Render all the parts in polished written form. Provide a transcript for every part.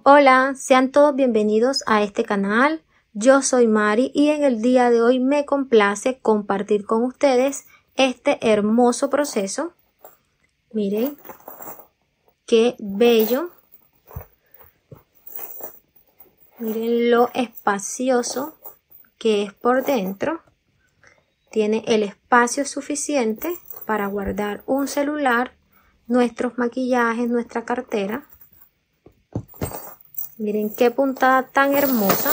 Hola, sean todos bienvenidos a este canal. Yo soy Mari y en el día de hoy me complace compartir con ustedes este hermoso proceso. Miren qué bello. Miren lo espacioso que es por dentro. Tiene el espacio suficiente para guardar un celular, nuestros maquillajes, nuestra cartera. Miren qué puntada tan hermosa.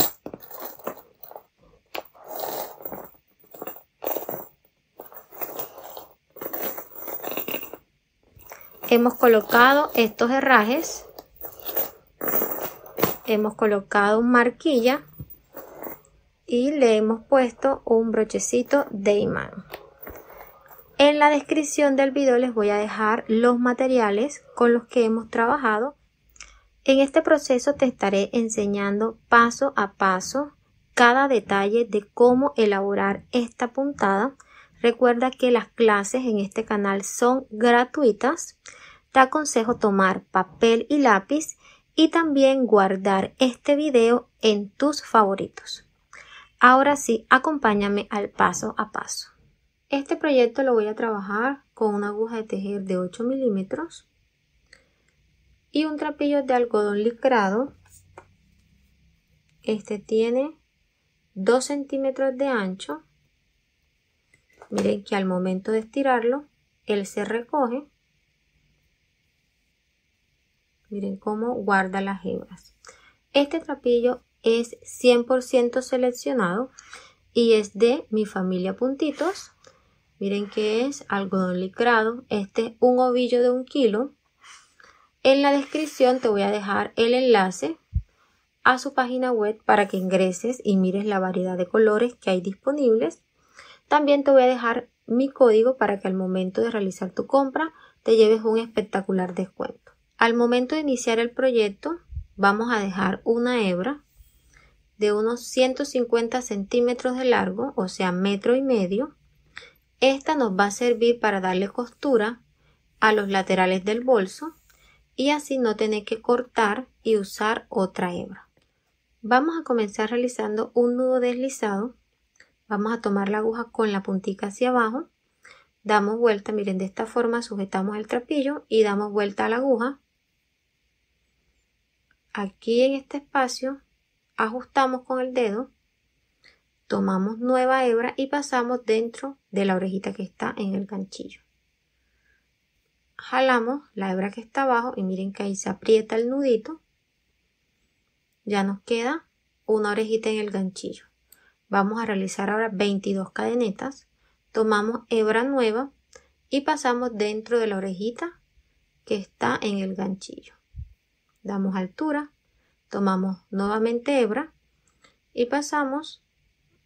Hemos colocado estos herrajes. Hemos colocado marquilla y le hemos puesto un brochecito de imán. En la descripción del video les voy a dejar los materiales con los que hemos trabajado. En este proceso te estaré enseñando paso a paso cada detalle de cómo elaborar esta puntada. Recuerda que las clases en este canal son gratuitas. Te aconsejo tomar papel y lápiz y también guardar este video en tus favoritos. Ahora sí, acompáñame al paso a paso. Este proyecto lo voy a trabajar con una aguja de tejer de 8 milímetros. Y un trapillo de algodón licrado. Este tiene 2 centímetros de ancho. Miren que al momento de estirarlo, él se recoge. Miren cómo guarda las hebras. Este trapillo es 100% seleccionado y es de mi familia Puntitos. Miren que es algodón licrado. Este es un ovillo de 1 kilo. En la descripción te voy a dejar el enlace a su página web para que ingreses y mires la variedad de colores que hay disponibles. También te voy a dejar mi código para que al momento de realizar tu compra te lleves un espectacular descuento. Al momento de iniciar el proyecto vamos a dejar una hebra de unos 150 centímetros de largo, o sea 1,5 metros. Esta nos va a servir para darle costura a los laterales del bolso y así no tener que cortar y usar otra hebra. Vamos a comenzar realizando un nudo deslizado. Vamos a tomar la aguja con la puntica hacia abajo, damos vuelta, miren, de esta forma sujetamos el trapillo y damos vuelta a la aguja. Aquí en este espacio ajustamos con el dedo, tomamos nueva hebra y pasamos dentro de la orejita que está en el ganchillo. Jalamos la hebra que está abajo y miren que ahí se aprieta el nudito. Ya nos queda una orejita en el ganchillo. Vamos a realizar ahora 22 cadenetas. Tomamos hebra nueva y pasamos dentro de la orejita que está en el ganchillo. Damos altura, tomamos nuevamente hebra y pasamos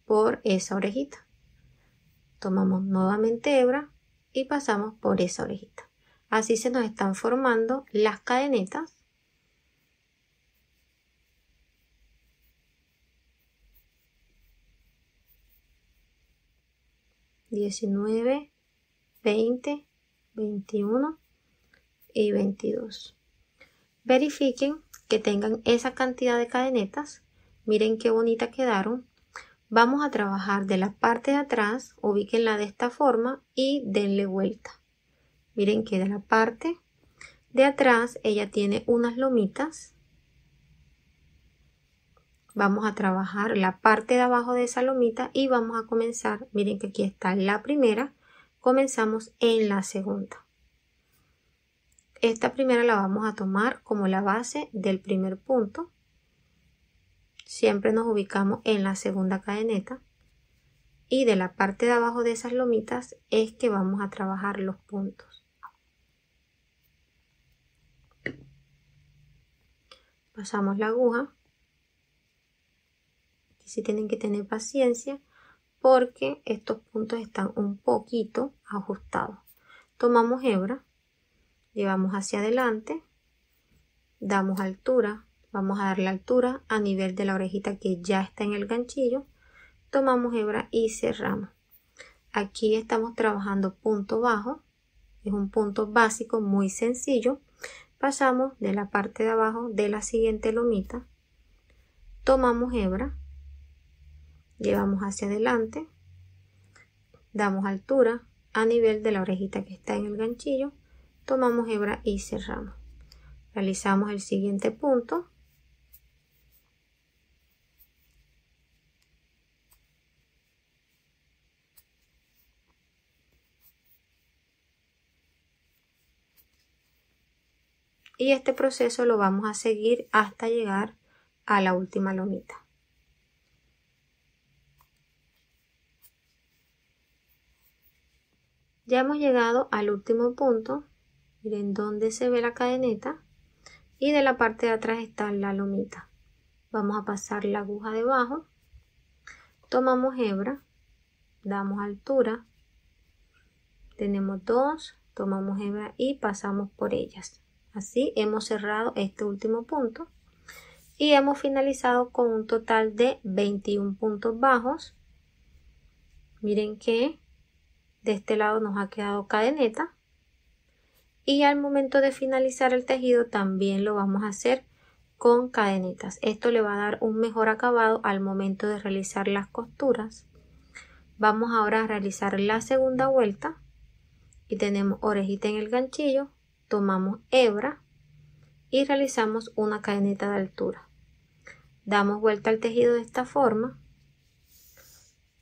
por esa orejita. Tomamos nuevamente hebra y pasamos por esa orejita. Así se nos están formando las cadenetas. (19, 20, 21 y 22). Verifiquen que tengan esa cantidad de cadenetas. Miren qué bonitas quedaron. Vamos a trabajar de la parte de atrás, ubíquenla de esta forma y denle vuelta. Miren que de la parte de atrás ella tiene unas lomitas. Vamos a trabajar la parte de abajo de esa lomita y vamos a comenzar. Miren que aquí está la primera. Comenzamos en la segunda. Esta primera la vamos a tomar como la base del primer punto. Siempre nos ubicamos en la segunda cadeneta. Y de la parte de abajo de esas lomitas es que vamos a trabajar los puntos. Pasamos la aguja. Aquí sí tienen que tener paciencia porque estos puntos están un poquito ajustados. Tomamos hebra, llevamos hacia adelante, damos altura, vamos a dar la altura a nivel de la orejita que ya está en el ganchillo. Tomamos hebra y cerramos. Aquí estamos trabajando punto bajo, es un punto básico muy sencillo. pasamos de la parte de abajo de la siguiente lomita, tomamos hebra, llevamos hacia adelante, damos altura a nivel de la orejita que está en el ganchillo, tomamos hebra y cerramos. Realizamos el siguiente punto. Y este proceso lo vamos a seguir hasta llegar a la última lomita. Ya hemos llegado al último punto. Miren donde se ve la cadeneta y de la parte de atrás está la lomita. Vamos a pasar la aguja debajo, tomamos hebra, damos altura, tenemos dos, tomamos hebra y pasamos por ellas. Así hemos cerrado este último punto y hemos finalizado con un total de 21 puntos bajos. Miren que de este lado nos ha quedado cadeneta y al momento de finalizar el tejido también lo vamos a hacer con cadenetas. Esto le va a dar un mejor acabado al momento de realizar las costuras. Vamos ahora a realizar la segunda vuelta y tenemos orejita en el ganchillo, tomamos hebra y realizamos una cadeneta de altura. Damos vuelta al tejido de esta forma.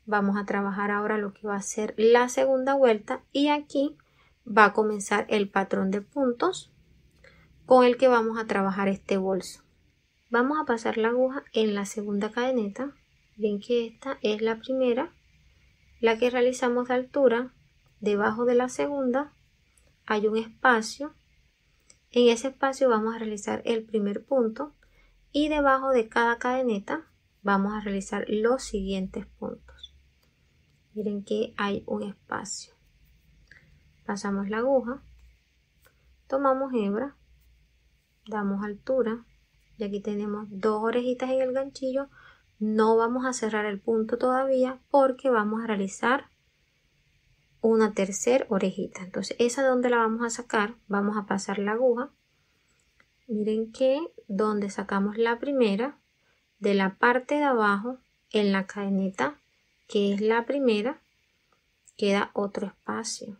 Vamos a trabajar ahora lo que va a ser la segunda vuelta y aquí va a comenzar el patrón de puntos con el que vamos a trabajar este bolso. Vamos a pasar la aguja en la segunda cadeneta. Ven que esta es la primera, la que realizamos de altura. Debajo de la segunda hay un espacio. En ese espacio vamos a realizar el primer punto y debajo de cada cadeneta vamos a realizar los siguientes puntos. Miren que hay un espacio. Pasamos la aguja, tomamos hebra, damos altura y aquí tenemos dos orejitas en el ganchillo. No vamos a cerrar el punto todavía porque vamos a realizar una tercera orejita. Entonces esa de donde la vamos a sacar, vamos a pasar la aguja. Miren que donde sacamos la primera, de la parte de abajo en la cadeneta que es la primera, queda otro espacio.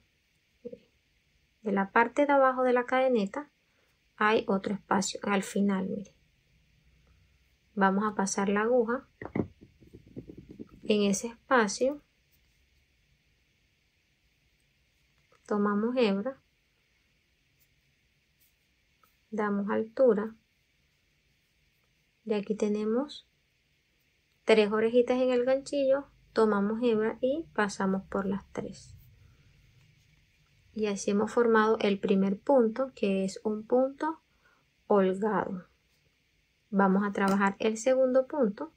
De la parte de abajo de la cadeneta hay otro espacio al final. Miren. Vamos a pasar la aguja en ese espacio, tomamos hebra, damos altura y aquí tenemos tres orejitas en el ganchillo, tomamos hebra y pasamos por las tres. Y así hemos formado el primer punto, que es un punto holgado. Vamos a trabajar el segundo punto.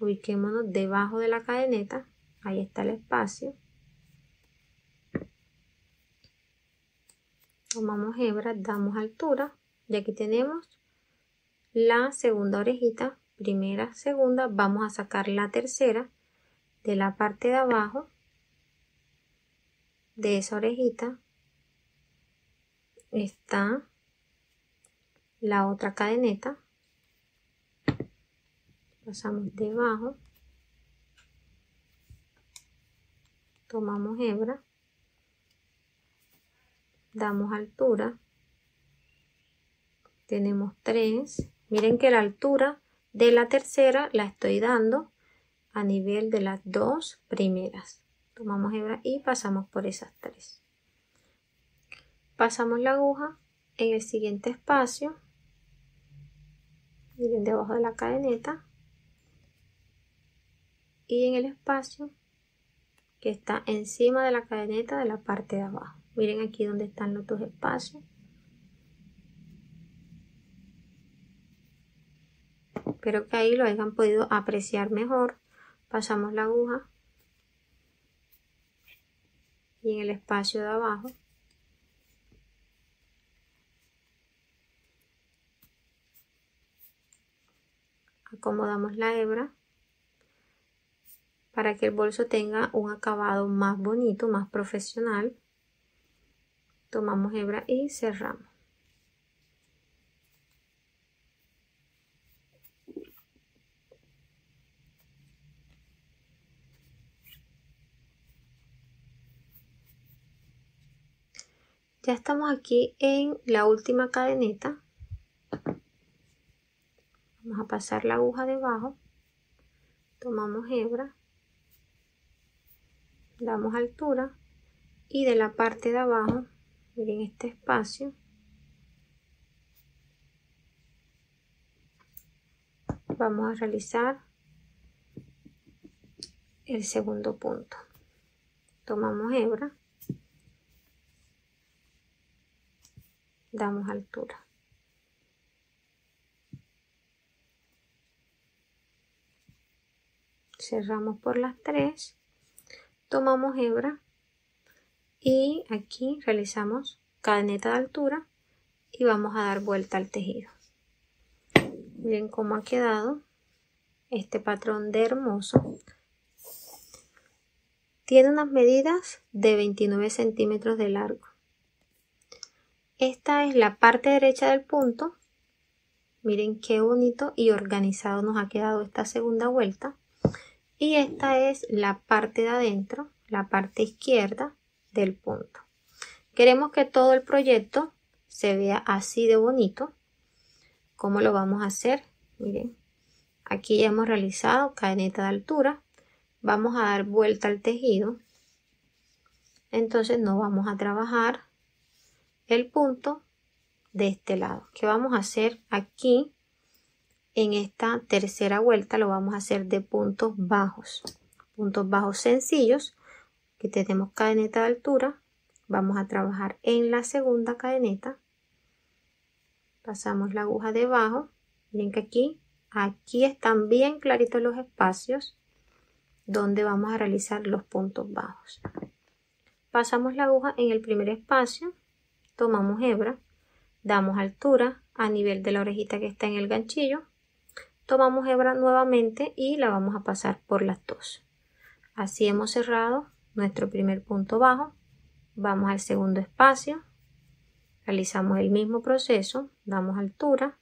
Ubiquémonos debajo de la cadeneta, ahí está el espacio. Tomamos hebra, damos altura y aquí tenemos la segunda orejita, primera, segunda. Vamos a sacar la tercera de la parte de abajo de esa orejita. Está la otra cadeneta, pasamos debajo, tomamos hebra, damos altura, tenemos tres. Miren que la altura de la tercera la estoy dando a nivel de las dos primeras. Tomamos hebra y pasamos por esas tres. Pasamos la aguja en el siguiente espacio. Miren debajo de la cadeneta y en el espacio que está encima de la cadeneta de la parte de abajo. Miren aquí donde están los dos espacios. Espero que ahí lo hayan podido apreciar mejor. Pasamos la aguja y en el espacio de abajo acomodamos la hebra para que el bolso tenga un acabado más bonito, más profesional. tomamos hebra y cerramos. Ya estamos aquí en la última cadeneta. Vamos a pasar la aguja debajo, tomamos hebra, damos altura y de la parte de abajo, miren este espacio, vamos a realizar el segundo punto. Tomamos hebra, damos altura. Cerramos por las 3, tomamos hebra y aquí realizamos cadeneta de altura y vamos a dar vuelta al tejido. Miren cómo ha quedado este patrón de hermoso. Tiene unas medidas de 29 centímetros de largo. Esta es la parte derecha del punto. Miren qué bonito y organizado nos ha quedado esta segunda vuelta. Y esta es la parte de adentro, la parte izquierda del punto. Queremos que todo el proyecto se vea así de bonito. ¿Cómo lo vamos a hacer? Miren, aquí ya hemos realizado cadeneta de altura. Vamos a dar vuelta al tejido. Entonces no vamos a trabajar el punto de este lado. ¿Qué vamos a hacer aquí? En esta tercera vuelta lo vamos a hacer de puntos bajos sencillos, que tenemos cadeneta de altura. Vamos a trabajar en la segunda cadeneta, pasamos la aguja debajo. Miren que aquí están bien claritos los espacios donde vamos a realizar los puntos bajos. Pasamos la aguja en el primer espacio, tomamos hebra, damos altura a nivel de la orejita que está en el ganchillo. Tomamos hebra nuevamente y la vamos a pasar por las dos. Así hemos cerrado nuestro primer punto bajo. Vamos al segundo espacio, realizamos el mismo proceso, damos altura,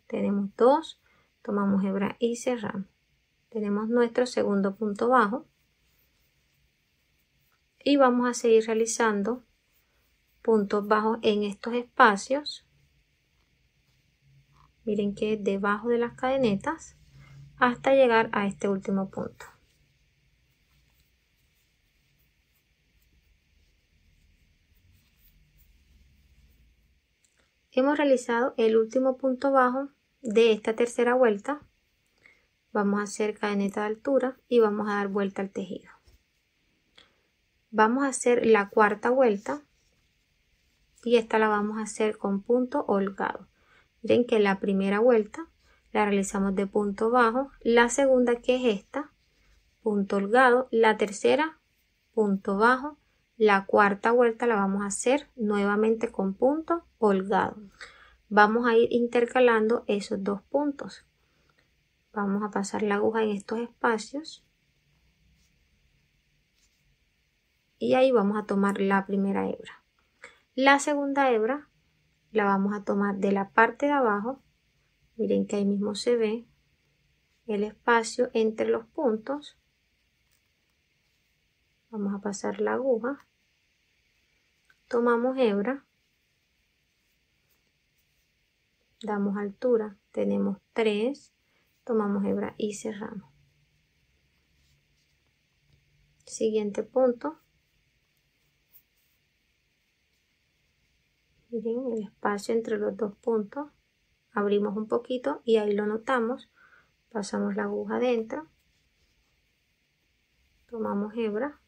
tenemos 2, tomamos hebra y cerramos. Tenemos nuestro segundo punto bajo y vamos a seguir realizando puntos bajos en estos espacios. Miren que debajo de las cadenetas hasta llegar a este último punto. Hemos realizado el último punto bajo de esta tercera vuelta. Vamos a hacer cadeneta de altura y vamos a dar vuelta al tejido. Vamos a hacer la cuarta vuelta y esta la vamos a hacer con punto holgado. Miren que la primera vuelta la realizamos de punto bajo, la segunda, que es esta, punto holgado, la tercera, punto bajo, la cuarta vuelta la vamos a hacer nuevamente con punto holgado. Vamos a ir intercalando esos dos puntos. Vamos a pasar la aguja en estos espacios y ahí vamos a tomar la primera hebra. La segunda hebra la vamos a tomar de la parte de abajo. Miren que ahí mismo se ve el espacio entre los puntos. Vamos a pasar la aguja, tomamos hebra, damos altura, tenemos 3, tomamos hebra y cerramos. Siguiente punto. Miren el espacio entre los dos puntos. Abrimos un poquito y ahí lo notamos. Pasamos la aguja adentro. Tomamos hebra.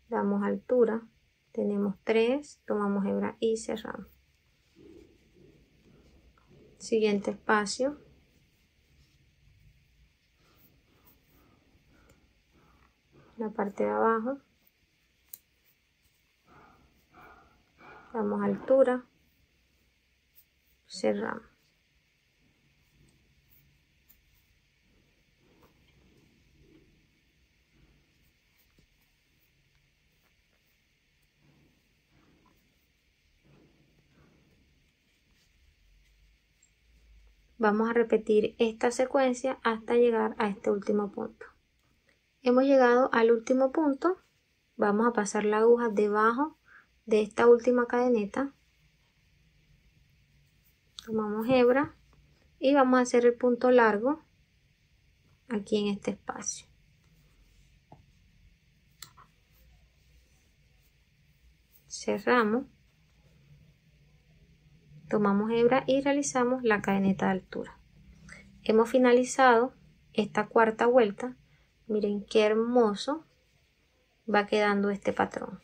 Damos altura. Tenemos 3. Tomamos hebra y cerramos. Siguiente espacio. La parte de abajo. Damos altura. Cerramos. vamos a repetir esta secuencia hasta llegar a este último punto. Hemos llegado al último punto, vamos a pasar la aguja debajo de esta última cadeneta, tomamos hebra y vamos a hacer el punto largo aquí en este espacio. Cerramos, tomamos hebra y realizamos la cadeneta de altura. Hemos finalizado esta cuarta vuelta. Miren qué hermoso va quedando este patrón.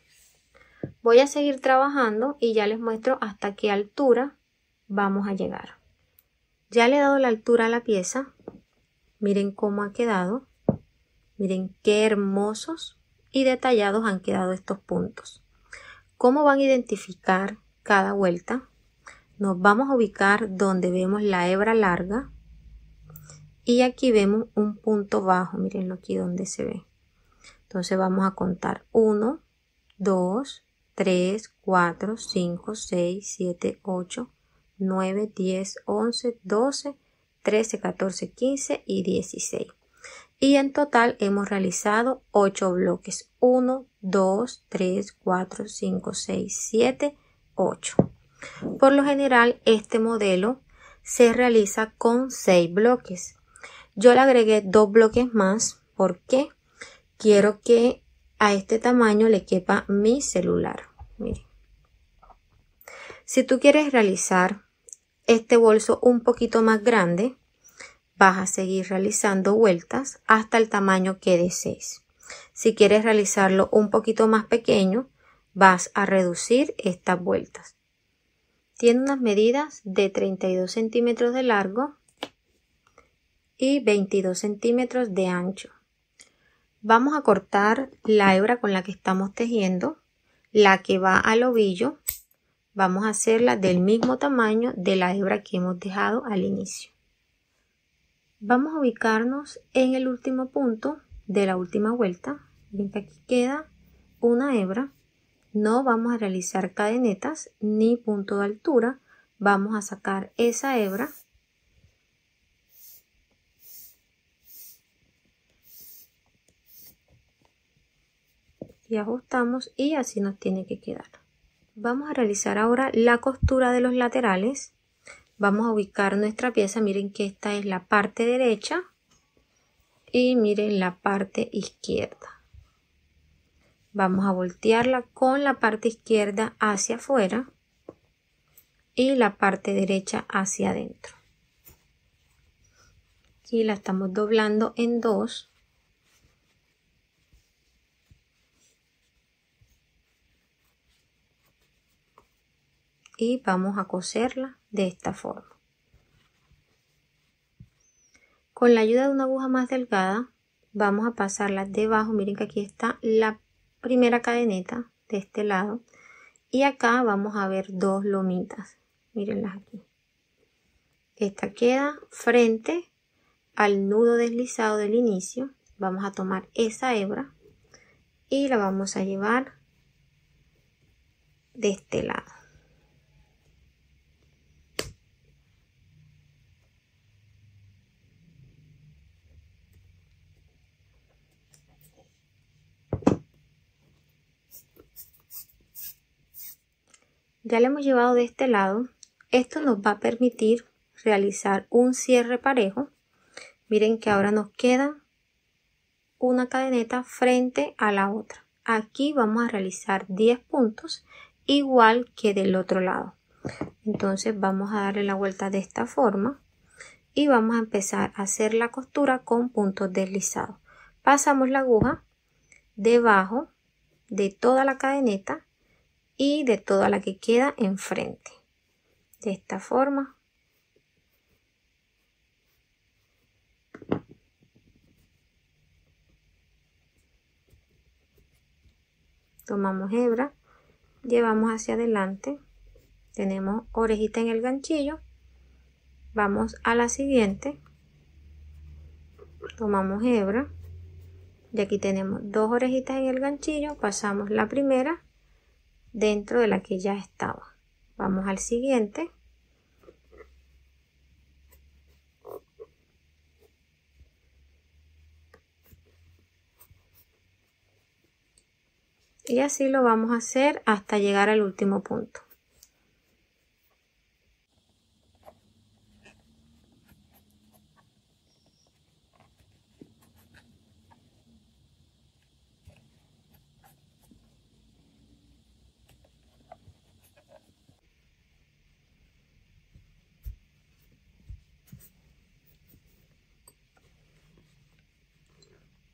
Voy a seguir trabajando y ya les muestro hasta qué altura vamos a llegar. Ya le he dado la altura a la pieza. Miren cómo ha quedado. Miren qué hermosos y detallados han quedado estos puntos. ¿Cómo van a identificar cada vuelta? Nos vamos a ubicar donde vemos la hebra larga y aquí vemos un punto bajo. Mirenlo aquí donde se ve. Entonces vamos a contar 1, 2, 3, 4, 5, 6, 7, 8, 9, 10, 11, 12, 13, 14, 15 y 16. Y en total hemos realizado 8 bloques. 1, 2, 3, 4, 5, 6, 7, 8. Por lo general este modelo se realiza con 6 bloques. Yo le agregué 2 bloques más porque quiero que a este tamaño le quepa mi celular. Miren. Si tú quieres realizar este bolso un poquito más grande, vas a seguir realizando vueltas hasta el tamaño que desees. Si quieres realizarlo un poquito más pequeño, vas a reducir estas vueltas. Tiene unas medidas de 32 centímetros de largo y 22 centímetros de ancho. Vamos a cortar la hebra con la que estamos tejiendo, la que va al ovillo. Vamos a hacerla del mismo tamaño de la hebra que hemos dejado al inicio. Vamos a ubicarnos en el último punto de la última vuelta. Ven que aquí queda una hebra. No vamos a realizar cadenetas ni punto de altura. Vamos a sacar esa hebra. Y ajustamos y así nos tiene que quedar. Vamos a realizar ahora la costura de los laterales. Vamos a ubicar nuestra pieza. Miren que esta es la parte derecha y miren la parte izquierda. Vamos a voltearla con la parte izquierda hacia afuera y la parte derecha hacia adentro. Aquí la estamos doblando en 2. Y vamos a coserla de esta forma. Con la ayuda de una aguja más delgada vamos a pasarla debajo. Miren que aquí está la primera cadeneta de este lado y acá vamos a ver 2 lomitas. Mírenlas aquí. Esta queda frente al nudo deslizado del inicio. Vamos a tomar esa hebra y la vamos a llevar de este lado. Ya le hemos llevado de este lado. Esto nos va a permitir realizar un cierre parejo. Miren que ahora nos queda una cadeneta frente a la otra. Aquí vamos a realizar 10 puntos igual que del otro lado. Entonces vamos a darle la vuelta de esta forma y vamos a empezar a hacer la costura con puntos deslizados. Pasamos la aguja debajo de toda la cadeneta y de toda la que queda enfrente. De esta forma. Tomamos hebra, llevamos hacia adelante, tenemos orejita en el ganchillo, vamos a la siguiente, tomamos hebra y aquí tenemos 2 orejitas en el ganchillo, pasamos la primera dentro de la que ya estaba, vamos al siguiente, Y así lo vamos a hacer hasta llegar al último punto.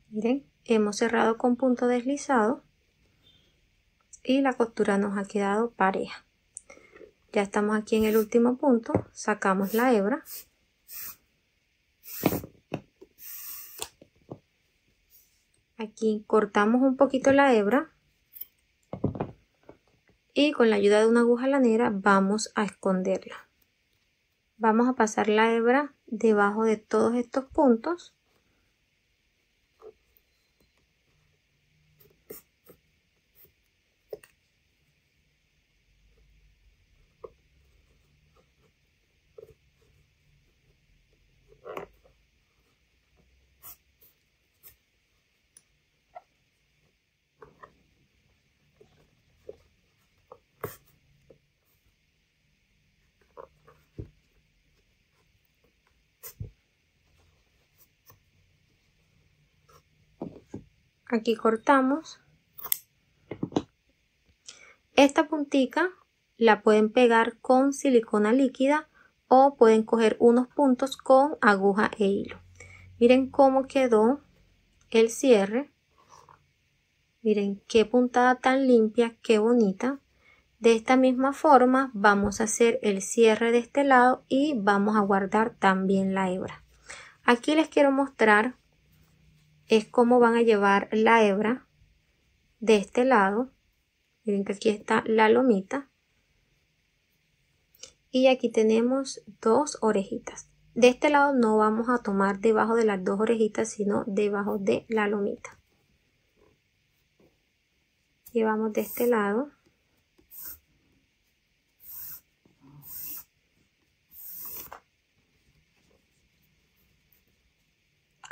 Miren, hemos cerrado con punto deslizado y la costura nos ha quedado pareja. Ya estamos aquí en el último punto, sacamos la hebra. Aquí cortamos un poquito la hebra y con la ayuda de una aguja lanera vamos a esconderla. Vamos a pasar la hebra debajo de todos estos puntos. Aquí cortamos. Esta puntica la pueden pegar con silicona líquida o pueden coger unos puntos con aguja e hilo. Miren cómo quedó el cierre. Miren qué puntada tan limpia, qué bonita. De esta misma forma vamos a hacer el cierre de este lado y vamos a guardar también la hebra. Aquí les quiero mostrar es cómo van a llevar la hebra de este lado. Miren que aquí está la lomita y aquí tenemos dos orejitas. De este lado no vamos a tomar debajo de las dos orejitas, sino debajo de la lomita. Llevamos de este lado.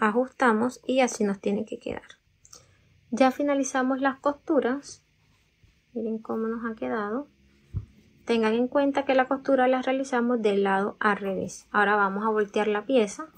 Ajustamos y así nos tiene que quedar. Ya finalizamos las costuras. Miren cómo nos ha quedado. Tengan en cuenta que la costura la realizamos del lado al revés. Ahora vamos a voltear la pieza.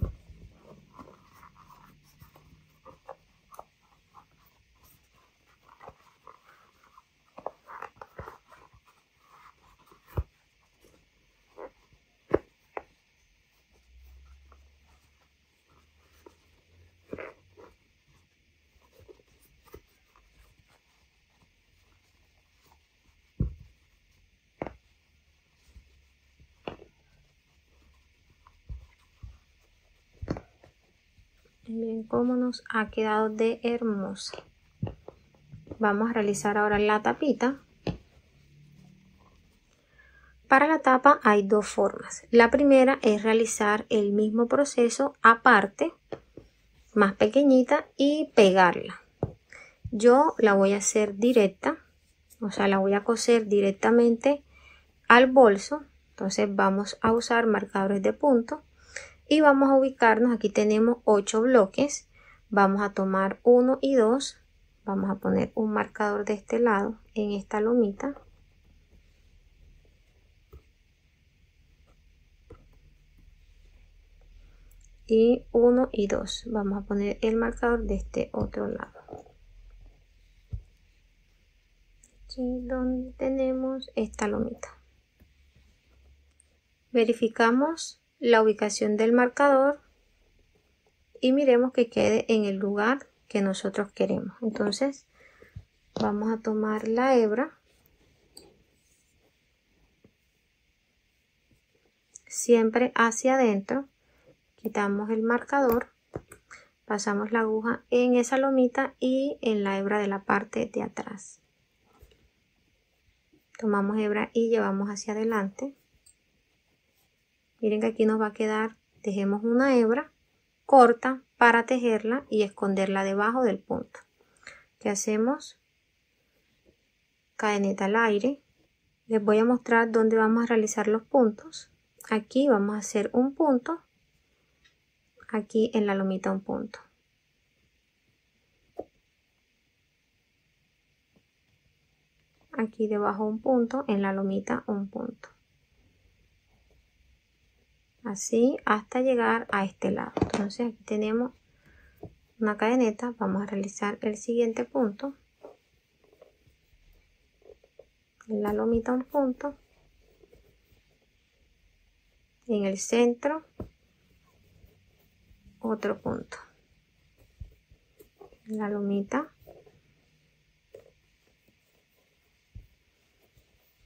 Miren cómo nos ha quedado de hermosa. Vamos a realizar ahora la tapita. Para la tapa hay dos formas. La primera es realizar el mismo proceso aparte, más pequeñita, y pegarla. Yo la voy a hacer directa, o sea, la voy a coser directamente al bolso. Entonces vamos a usar marcadores de punto y vamos a ubicarnos. Aquí tenemos 8 bloques. Vamos a tomar 1 y 2. Vamos a poner un marcador de este lado en esta lomita. Y 1 y 2. Vamos a poner el marcador de este otro lado. Aquí donde tenemos esta lomita. Verificamos la ubicación del marcador y miremos que quede en el lugar que nosotros queremos. Entonces vamos a tomar la hebra, siempre hacia adentro, quitamos el marcador, pasamos la aguja en esa lomita y en la hebra de la parte de atrás. Tomamos hebra y llevamos hacia adelante. Miren que aquí nos va a quedar, tejemos una hebra corta para tejerla y esconderla debajo del punto. ¿Qué hacemos? Cadeneta al aire. Les voy a mostrar dónde vamos a realizar los puntos. Aquí vamos a hacer un punto, aquí en la lomita un punto. aquí debajo un punto, en la lomita un punto. Así hasta llegar a este lado. Entonces aquí tenemos una cadeneta. Vamos a realizar el siguiente punto. En la lomita un punto. En el centro otro punto. En la lomita.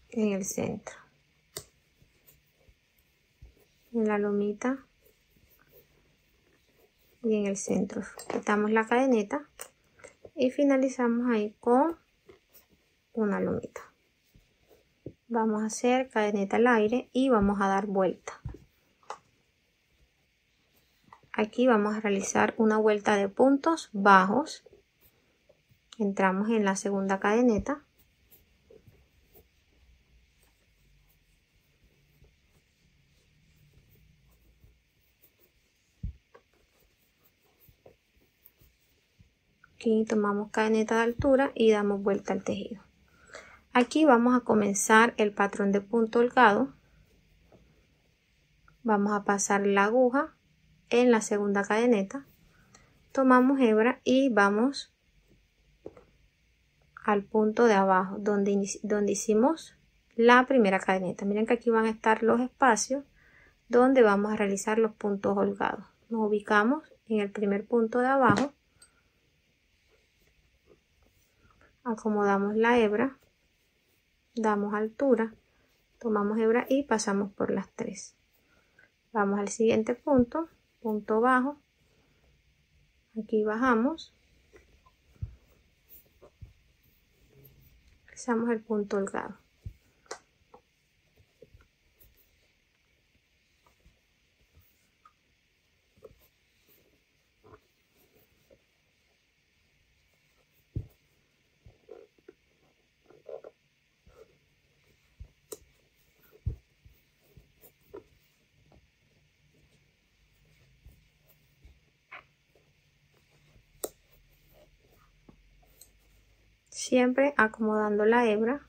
En el centro. En la lomita y en el centro. Quitamos la cadeneta y finalizamos ahí con una lomita. Vamos a hacer cadeneta al aire y vamos a dar vuelta. Aquí vamos a realizar una vuelta de puntos bajos. Entramos en la segunda cadeneta. Aquí tomamos cadeneta de altura y damos vuelta al tejido. Aquí vamos a comenzar el patrón de punto holgado. Vamos a pasar la aguja en la segunda cadeneta. Tomamos hebra y vamos al punto de abajo donde hicimos la primera cadeneta. Miren que aquí van a estar los espacios donde vamos a realizar los puntos holgados. Nos ubicamos en el primer punto de abajo. Acomodamos la hebra, damos altura, tomamos hebra y pasamos por las tres. Vamos al siguiente punto, punto bajo. Aquí bajamos, realizamos el punto holgado. Siempre acomodando la hebra.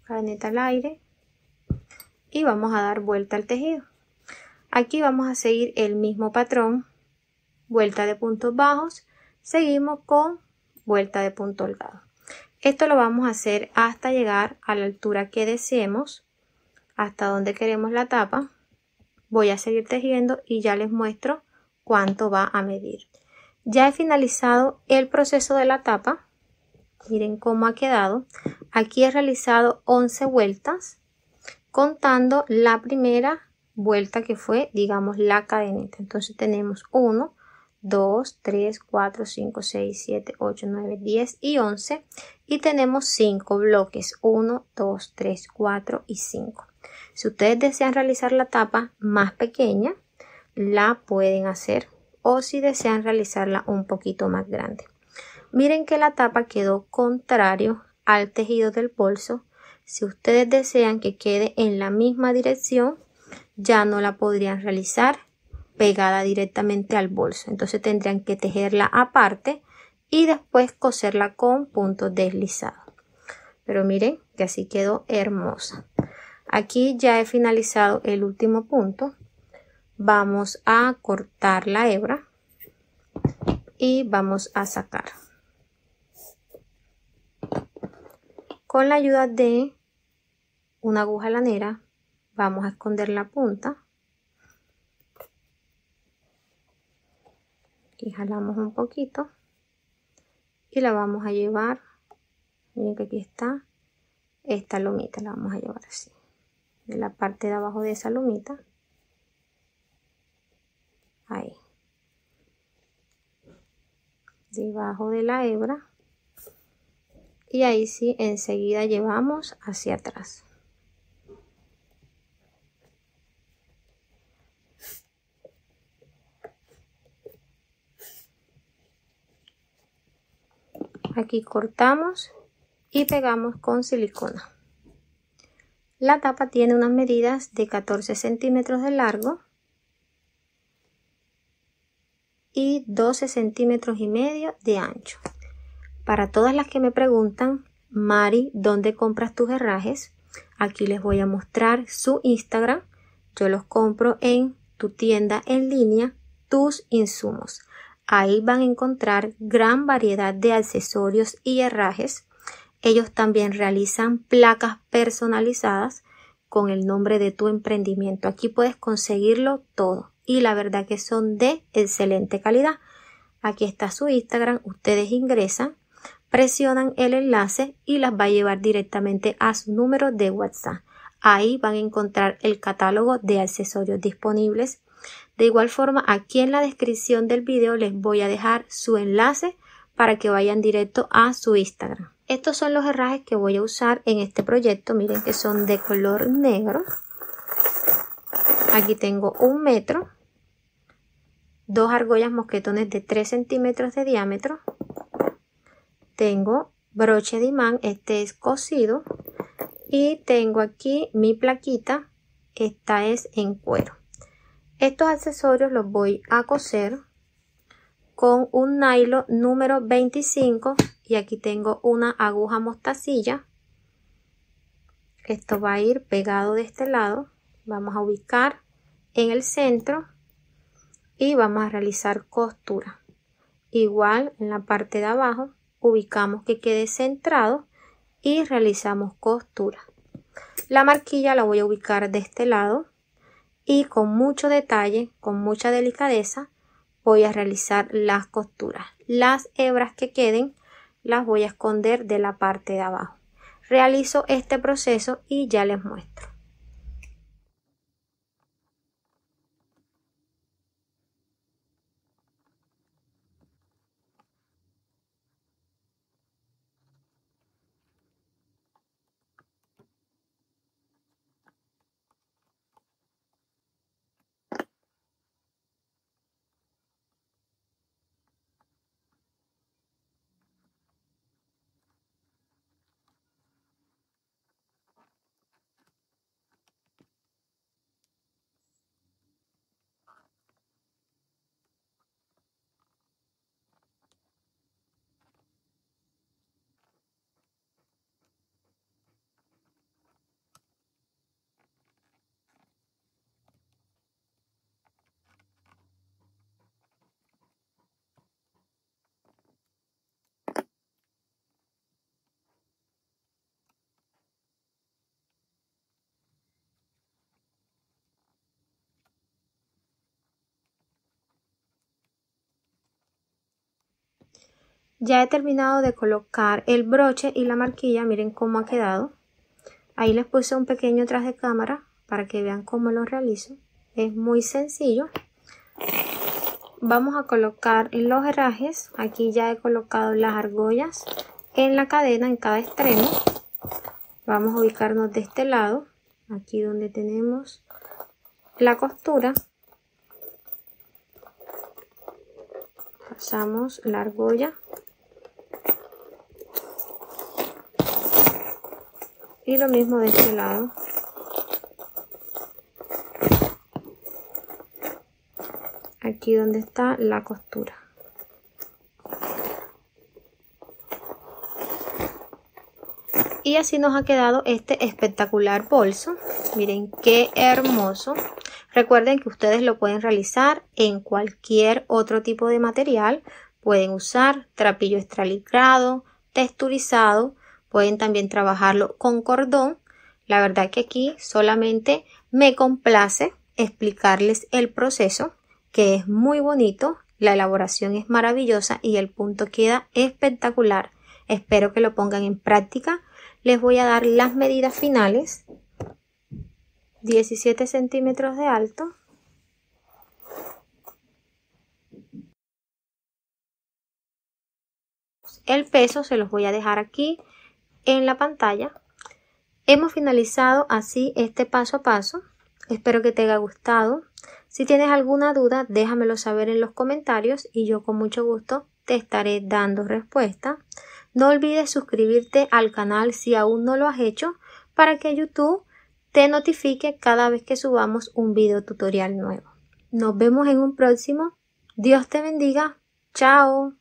Cadeneta al aire y vamos a dar vuelta al tejido. Aquí vamos a seguir el mismo patrón, vuelta de puntos bajos, seguimos con vuelta de punto holgado. Esto lo vamos a hacer hasta llegar a la altura que deseemos, hasta donde queremos la tapa. Voy a seguir tejiendo y ya les muestro cuánto va a medir. Ya he finalizado el proceso de la tapa. Miren cómo ha quedado. Aquí he realizado 11 vueltas, contando la primera vuelta que fue, digamos, la cadeneta. Entonces tenemos 1, 2, 3, 4, 5, 6, 7, 8, 9, 10 y 11. Y tenemos 5 bloques. 1, 2, 3, 4 y 5. Si ustedes desean realizar la tapa más pequeña, la pueden hacer. O si desean realizarla un poquito más grande. Miren que la tapa quedó contrario al tejido del bolso. Si ustedes desean que quede en la misma dirección, ya no la podrían realizar pegada directamente al bolso. Entonces tendrían que tejerla aparte y después coserla con puntos deslizados. Pero miren que así quedó hermosa. Aquí ya he finalizado el último punto. Vamos a cortar la hebra y vamos a sacar. Con la ayuda de una aguja lanera vamos a esconder la punta. Aquí jalamos un poquito y la vamos a llevar. Miren que aquí está esta lomita, la vamos a llevar así. De la parte de abajo de esa lomita. Ahí. Debajo de la hebra. Y ahí sí, enseguida llevamos hacia atrás. Aquí cortamos y pegamos con silicona. La tapa tiene unas medidas de 14 centímetros de largo y 12 centímetros y medio de ancho. Para todas las que me preguntan, Mari, ¿dónde compras tus herrajes? Aquí les voy a mostrar su Instagram. Yo los compro en tu tienda en línea, Tus Insumos. Ahí van a encontrar gran variedad de accesorios y herrajes. Ellos también realizan placas personalizadas con el nombre de tu emprendimiento. Aquí puedes conseguirlo todo y la verdad que son de excelente calidad. Aquí está su Instagram. Ustedes ingresan, presionan el enlace y las va a llevar directamente a su número de WhatsApp. Ahí van a encontrar el catálogo de accesorios disponibles. De igual forma, aquí en la descripción del video les voy a dejar su enlace para que vayan directo a su Instagram. Estos son los herrajes que voy a usar en este proyecto. Miren que son de color negro. Aquí tengo 1 metro, 2 argollas mosquetones de 3 centímetros de diámetro. Tengo broche de imán, este es cosido. Y tengo aquí mi plaquita, esta es en cuero. Estos accesorios los voy a coser con un nylon número 25 y aquí tengo una aguja mostacilla. Esto va a ir pegado de este lado. Vamos a ubicar en el centro y vamos a realizar costura. Igual en la parte de abajo ubicamos que quede centrado y realizamos costura. La marquilla la voy a ubicar de este lado y con mucho detalle, con mucha delicadeza, voy a realizar las costuras. Las hebras que queden las voy a esconder de la parte de abajo. Realizo este proceso y ya les muestro. Ya he terminado de colocar el broche y la marquilla, miren cómo ha quedado. Ahí les puse un pequeño tras de cámara para que vean cómo lo realizo. Es muy sencillo. Vamos a colocar los herrajes. Aquí ya he colocado las argollas en la cadena en cada extremo. Vamos a ubicarnos de este lado, aquí donde tenemos la costura. Pasamos la argolla y lo mismo de este lado. Aquí donde está la costura. Y así nos ha quedado este espectacular bolso. Miren qué hermoso. Recuerden que ustedes lo pueden realizar en cualquier otro tipo de material. Pueden usar trapillo extralicrado, texturizado. Pueden también trabajarlo con cordón. La verdad que aquí solamente me complace explicarles el proceso, que es muy bonito. La elaboración es maravillosa y el punto queda espectacular. Espero que lo pongan en práctica. Les voy a dar las medidas finales. 17 centímetros de alto. El peso se los voy a dejar aquí en la pantalla. Hemos finalizado así este paso a paso. Espero que te haya gustado. Si tienes alguna duda, déjamelo saber en los comentarios y yo con mucho gusto te estaré dando respuesta. No olvides suscribirte al canal si aún no lo has hecho para que YouTube te notifique cada vez que subamos un video tutorial nuevo. Nos vemos en un próximo. Dios te bendiga. Chao.